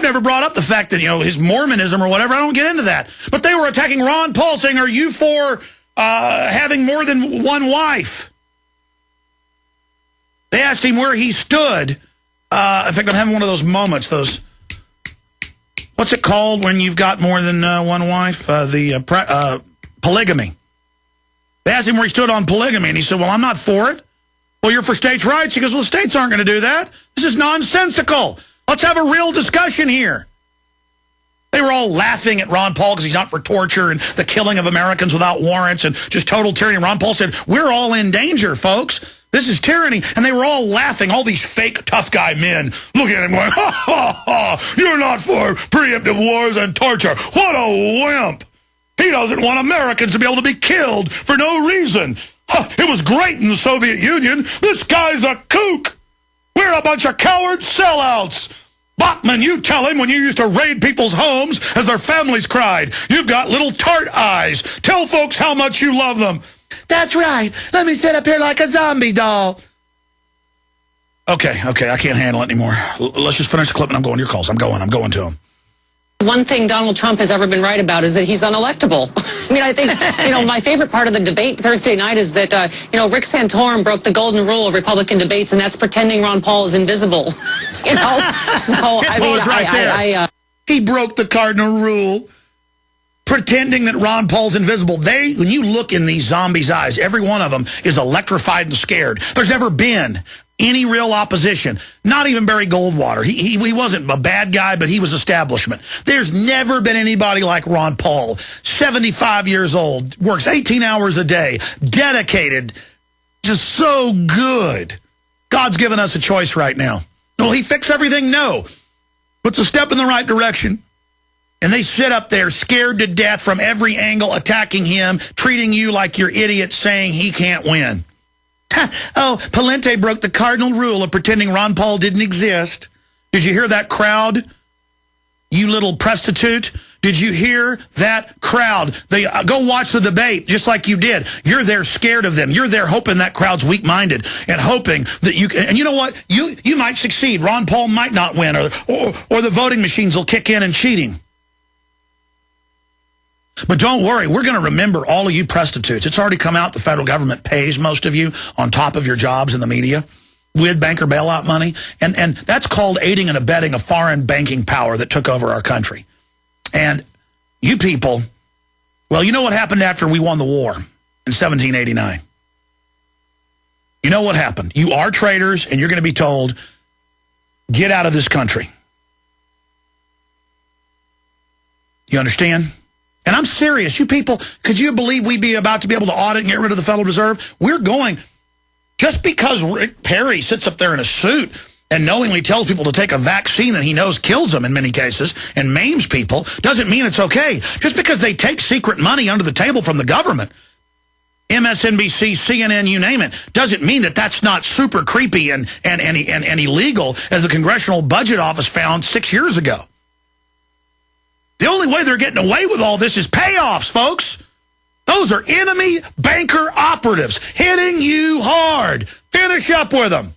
I've never brought up the fact that, his Mormonism or whatever. I don't get into that. But they were attacking Ron Paul, saying, are you for having more than one wife? They asked him where he stood. In fact, I'm having one of those moments, what's it called when you've got more than one wife? Polygamy. They asked him where he stood on polygamy, and he said, well, I'm not for it. Well, you're for states' rights? He goes, well, the states aren't going to do that. This is nonsensical. Let's have a real discussion here. They were all laughing at Ron Paul because he's not for torture and the killing of Americans without warrants and just total tyranny. And Ron Paul said, we're all in danger, folks. This is tyranny. And they were all laughing, all these fake tough guy men looking at him going, ha, ha, ha, you're not for preemptive wars and torture. What a wimp. He doesn't want Americans to be able to be killed for no reason. Huh, it was great in the Soviet Union. This guy's a kook. We're a bunch of coward sellouts. Bachman, you tell him when you used to raid people's homes as their families cried. You've got little tart eyes. Tell folks how much you love them. That's right. Let me sit up here like a zombie doll. Okay, I can't handle it anymore. Let's just finish the clip and I'm going to your calls. I'm going to him. One thing Donald Trump has ever been right about is that he's unelectable. I mean, I think, my favorite part of the debate Thursday night is that, Rick Santorum broke the golden rule of Republican debates, and that's pretending Ron Paul is invisible. So, I mean, he broke the cardinal rule, pretending that Ron Paul's invisible. When you look in these zombies' eyes, every one of them is electrified and scared. There's never been any real opposition. Not even Barry Goldwater. He wasn't a bad guy, but he was establishment. There's never been anybody like Ron Paul. 75 years old, works 18 hours a day, dedicated, just so good. God's given us a choice right now. Will he fix everything? No. But it's a step in the right direction. And they sit up there scared to death from every angle, attacking him, treating you like you're idiots, saying he can't win. Oh, Palente broke the cardinal rule of pretending Ron Paul didn't exist. Did you hear that crowd? You little prostitute. Did you hear that crowd? They go watch the debate just like you did. You're there scared of them. You're there hoping that crowd's weak-minded and hoping that you can. And you know what? You might succeed. Ron Paul might not win, or the voting machines will kick in and cheating. But don't worry, we're going to remember all of you prostitutes. It's already come out. The federal government pays most of you on top of your jobs in the media with banker bailout money. And that's called aiding and abetting a foreign banking power that took over our country. And you people, well, you know what happened after we won the war in 1789? You know what happened. You are traitors, and you're going to be told, get out of this country. You understand? And I'm serious. You people, could you believe we'd be about to be able to audit and get rid of the Federal Reserve? We're going. Just because Rick Perry sits up there in a suit and knowingly tells people to take a vaccine that he knows kills them in many cases and maims people doesn't mean it's okay. Just because they take secret money under the table from the government, MSNBC, CNN, you name it, doesn't mean that that's not super creepy and illegal, as the Congressional Budget Office found 6 years ago. The only way they're getting away with all this is payoffs, folks. Those are enemy banker operatives hitting you hard. Finish up with them.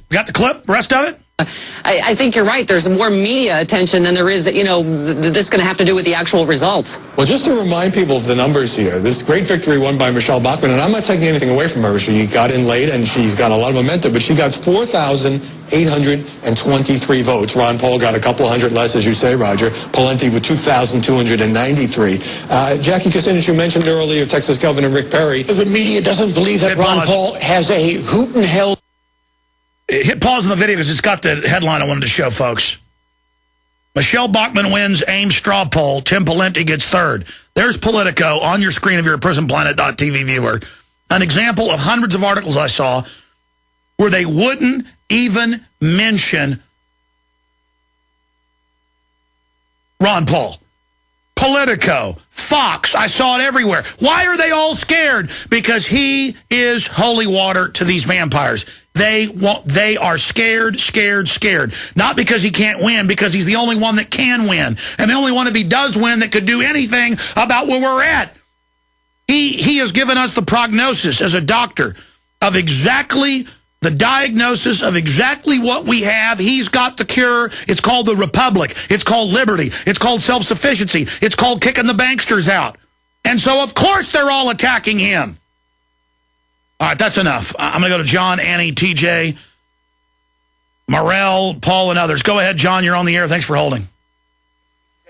Got the clip? Rest of it? I think you're right. There's more media attention than there is, this going to have to do with the actual results. Well, just to remind people of the numbers here, this great victory won by Michelle Bachmann, and I'm not taking anything away from her. She got in late, and she's got a lot of momentum, but she got 4,823 votes. Ron Paul got a couple hundred less, as you say, Roger. Palente with 2,293. Jackie Kucinich, you mentioned earlier, Texas Governor Rick Perry. The media doesn't believe that Ron Paul has a hoot and hell. Hit pause on the video because it's got the headline I wanted to show, folks. Michelle Bachmann wins Ames straw poll. Tim Palente gets third. There's Politico on your screen if you're a PrisonPlanet.tv viewer. An example of hundreds of articles I saw where they wouldn't even mention Ron Paul. Politico, Fox, I saw it everywhere. Why are they all scared? Because he is holy water to these vampires. They are scared. Not because he can't win, because he's the only one that can win. And the only one, if he does win, that could do anything about where we're at. He has given us the prognosis as a doctor of exactly the diagnosis of exactly what we have. He's got the cure. It's called the Republic. It's called liberty. It's called self-sufficiency. It's called kicking the banksters out. And so, of course, they're all attacking him. All right, that's enough. I'm going to go to John, Annie, TJ, Morrell, Paul, and others. Go ahead, John. You're on the air. Thanks for holding.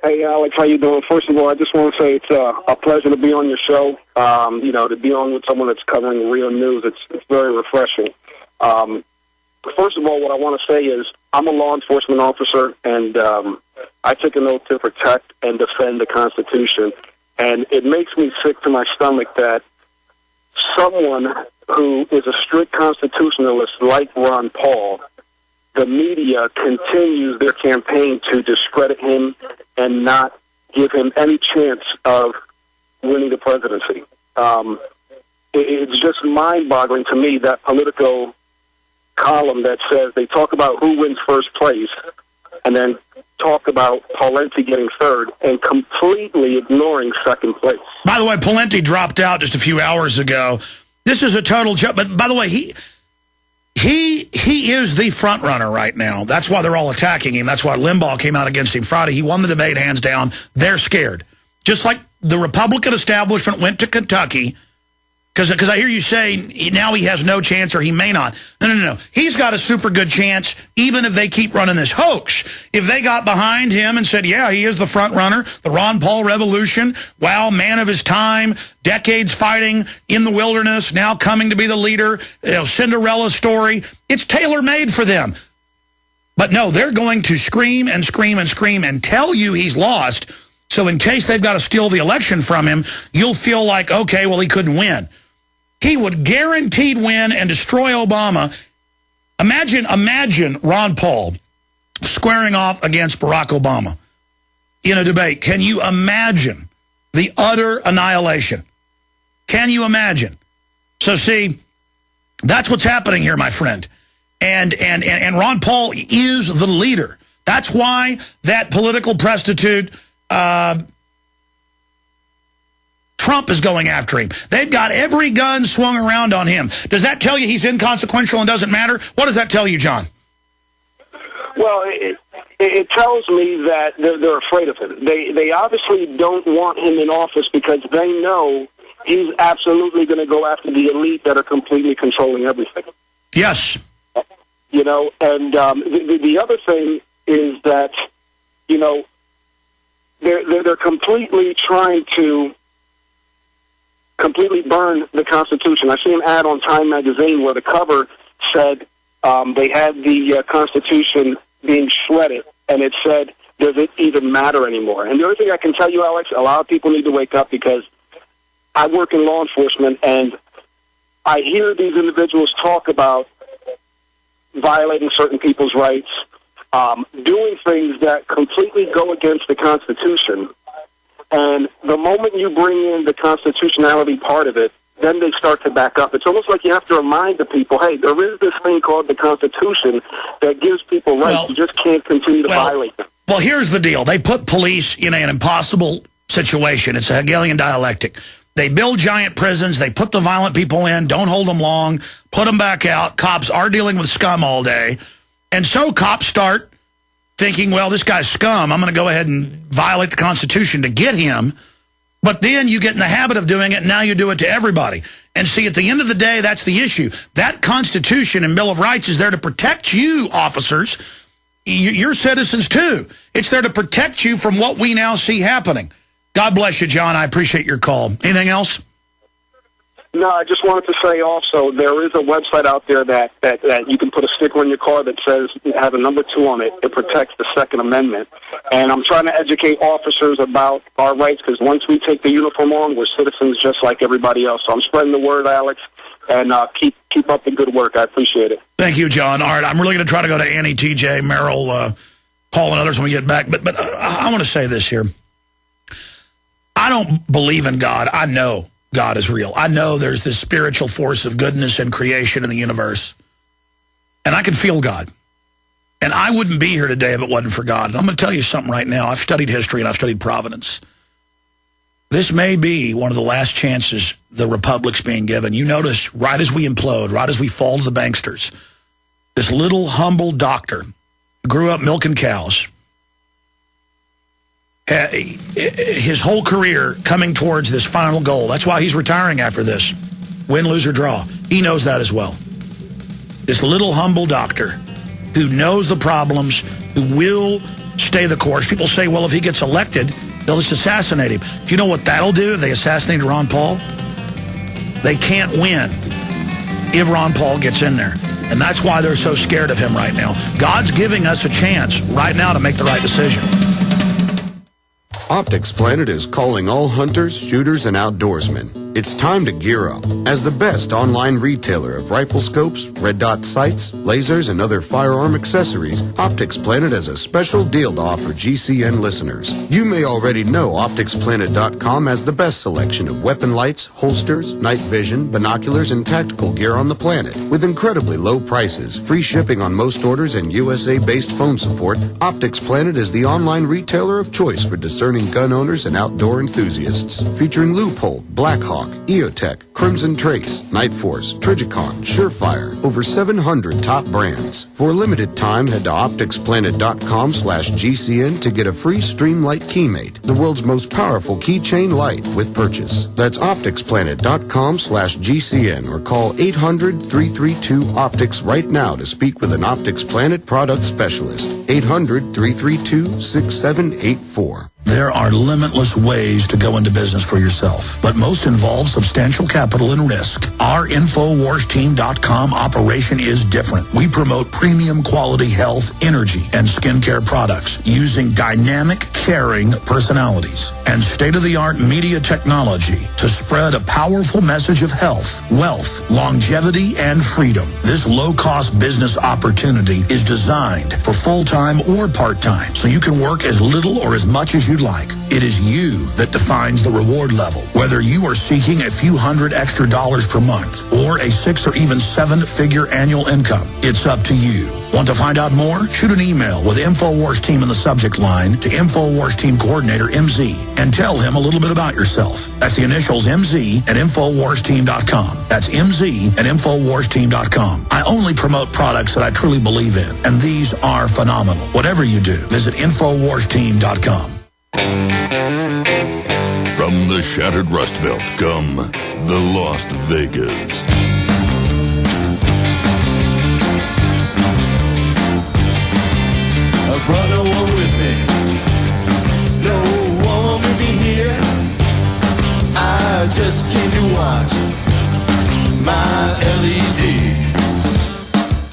Hey, Alex, how you doing? First of all, I just want to say it's a pleasure to be on your show. You know, to be on with someone that's covering real news, it's very refreshing. First of all, what I want to say is I'm a law enforcement officer, and I took an oath to protect and defend the Constitution. And it makes me sick to my stomach that someone who is a strict constitutionalist like Ron Paul, the media continues their campaign to discredit him and not give him any chance of winning the presidency. It's just mind-boggling to me, that Politico column that says they talk about who wins first place and then talk about Pawlenty getting third and completely ignoring second place. By the way, Pawlenty dropped out just a few hours ago. This is a total joke. But by the way, he is the front runner right now. That's why they're all attacking him. That's why Limbaugh came out against him Friday. He won the debate hands down. They're scared. Just like the Republican establishment went to Kentucky, because I hear you say now he has no chance or he may not. No. He's got a super good chance even if they keep running this hoax. If they got behind him and said, yeah, he is the front runner, the Ron Paul revolution, wow, man of his time, decades fighting in the wilderness, now coming to be the leader, Cinderella story, it's tailor-made for them. But no, they're going to scream and scream and scream and tell you he's lost. So in case they've got to steal the election from him, you'll feel like, okay, well, he couldn't win. He would guaranteed win and destroy Obama. Imagine Ron Paul squaring off against Barack Obama in a debate. Can you imagine the utter annihilation? Can you imagine? So see, that's what's happening here, my friend. And Ron Paul is the leader. That's why that political prostitute Trump is going after him. They've got every gun swung around on him. Does that tell you he's inconsequential and doesn't matter? What does that tell you, John? Well, it tells me that they're afraid of him. They obviously don't want him in office because they know he's absolutely going to go after the elite that are completely controlling everything. Yes. You know, and the other thing is that, you know, they're completely trying to completely burn the Constitution. I see an ad on Time magazine where the cover said they had the Constitution being shredded, and it said, does it even matter anymore? And the other thing I can tell you, Alex, a lot of people need to wake up because I work in law enforcement, and I hear these individuals talk about violating certain people's rights, doing things that completely go against the Constitution. And the moment you bring in the constitutionality part of it, then they start to back up. It's almost like you have to remind the people, hey, there is this thing called the Constitution that gives people rights. You just can't continue to violate them. Well, here's the deal. They put police in an impossible situation. It's a Hegelian dialectic. They build giant prisons. They put the violent people in, don't hold them long, put them back out. Cops are dealing with scum all day. And so cops start thinking, well, this guy's scum. I'm going to go ahead and violate the Constitution to get him. But then you get in the habit of doing it, and now you do it to everybody. And see, at the end of the day, that's the issue. That Constitution and Bill of Rights is there to protect you, officers. You're citizens, too. It's there to protect you from what we now see happening. God bless you, John. I appreciate your call. Anything else? No, I just wanted to say also there is a website out there that you can put a sticker on your car that says it has a number 2 on it. It protects the Second Amendment. And I'm trying to educate officers about our rights because once we take the uniform on, we're citizens just like everybody else. So I'm spreading the word, Alex, and keep up the good work. I appreciate it. Thank you, John. All right, I'm really going to try to go to Annie, TJ, Merrill, Paul, and others when we get back. But I want to say this here. I don't believe in God. I know God is real. I know there's this spiritual force of goodness and creation in the universe. And I can feel God. And I wouldn't be here today if it wasn't for God. And I'm going to tell you something right now. I've studied history and I've studied providence. This may be one of the last chances the Republic's being given. You notice, right as we implode, right as we fall to the banksters, this little humble doctor grew up milking cows, his whole career coming towards this final goal. That's why he's retiring after this. Win, lose, or draw. He knows that as well. This little humble doctor who knows the problems, who will stay the course. People say, well, if he gets elected, they'll just assassinate him. Do you know what that'll do if they assassinate Ron Paul? They can't win if Ron Paul gets in there. And that's why they're so scared of him right now. God's giving us a chance right now to make the right decision. Optics Planet is calling all hunters, shooters, and outdoorsmen. It's time to gear up. As the best online retailer of rifle scopes, red dot sights, lasers, and other firearm accessories, Optics Planet has a special deal to offer GCN listeners. You may already know OpticsPlanet.com has the best selection of weapon lights, holsters, night vision, binoculars, and tactical gear on the planet. With incredibly low prices, free shipping on most orders, and USA-based phone support, Optics Planet is the online retailer of choice for discerning gun owners and outdoor enthusiasts. Featuring Loophole, Blackhawk, EOTech, Crimson Trace, Night Force, Trijicon, Surefire, over 700 top brands. For a limited time, head to opticsplanet.com/GCN to get a free Streamlight Keymate, the world's most powerful keychain light with purchase. That's opticsplanet.com/GCN or call 800-332-OPTICS right now to speak with an Optics Planet product specialist. 800-332-6784. There are limitless ways to go into business for yourself, but most involve substantial capital and risk. Our InfoWarsTeam.com operation is different. We promote premium quality health, energy, and skincare products using dynamic, caring personalities and state-of-the-art media technology to spread a powerful message of health, wealth, longevity, and freedom. This low-cost business opportunity is designed for full-time or part-time, so you can work as little or as much as you'd like. It is you that defines the reward level. Whether you are seeking a few $100 extra per month or a 6 or even 7-figure annual income, it's up to you. Want to find out more? Shoot an email with InfoWars Team in the subject line to InfoWars Team Coordinator MZ and tell him a little bit about yourself. That's the initials MZ at InfoWarsTeam.com. That's MZ at InfoWarsTeam.com. I only promote products that I truly believe in, and these are phenomenal. Whatever you do, visit InfoWarsTeam.com. From the shattered Rust Belt come the Las Vegas. I brought no one with me. No one with me here. I just came to watch my LED.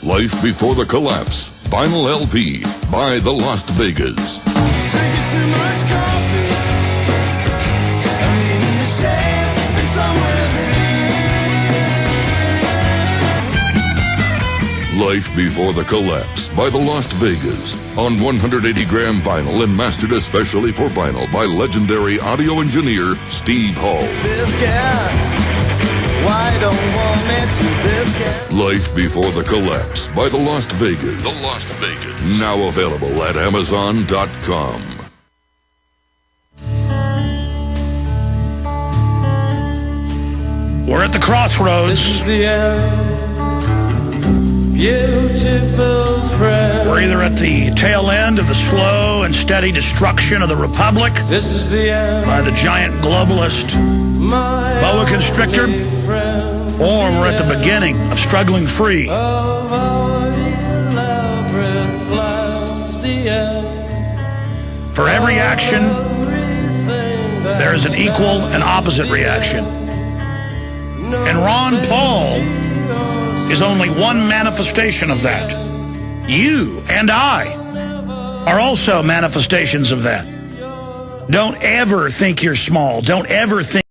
Life Before the Collapse, Vinyl LP by the Las Vegas. Drinking too much coffee. I'm needing to share it somewhere. Life Before the Collapse by the Las Vegas on 180-gram vinyl and mastered especially for vinyl by legendary audio engineer Steve Hall. This guy, why don't want me to this guy? Life Before the Collapse by the Las Vegas. The Las Vegas. Now available at Amazon.com. We're at the crossroads. Beautiful friend. We're either at the tail end of the slow and steady destruction of the Republic This is the end. by the giant globalist boa constrictor, or we're at the beginning of struggling free. For every action, there is an equal and opposite reaction. And Ron Paul is only one manifestation of that. You and I are also manifestations of that. Don't ever think you're small. Don't ever think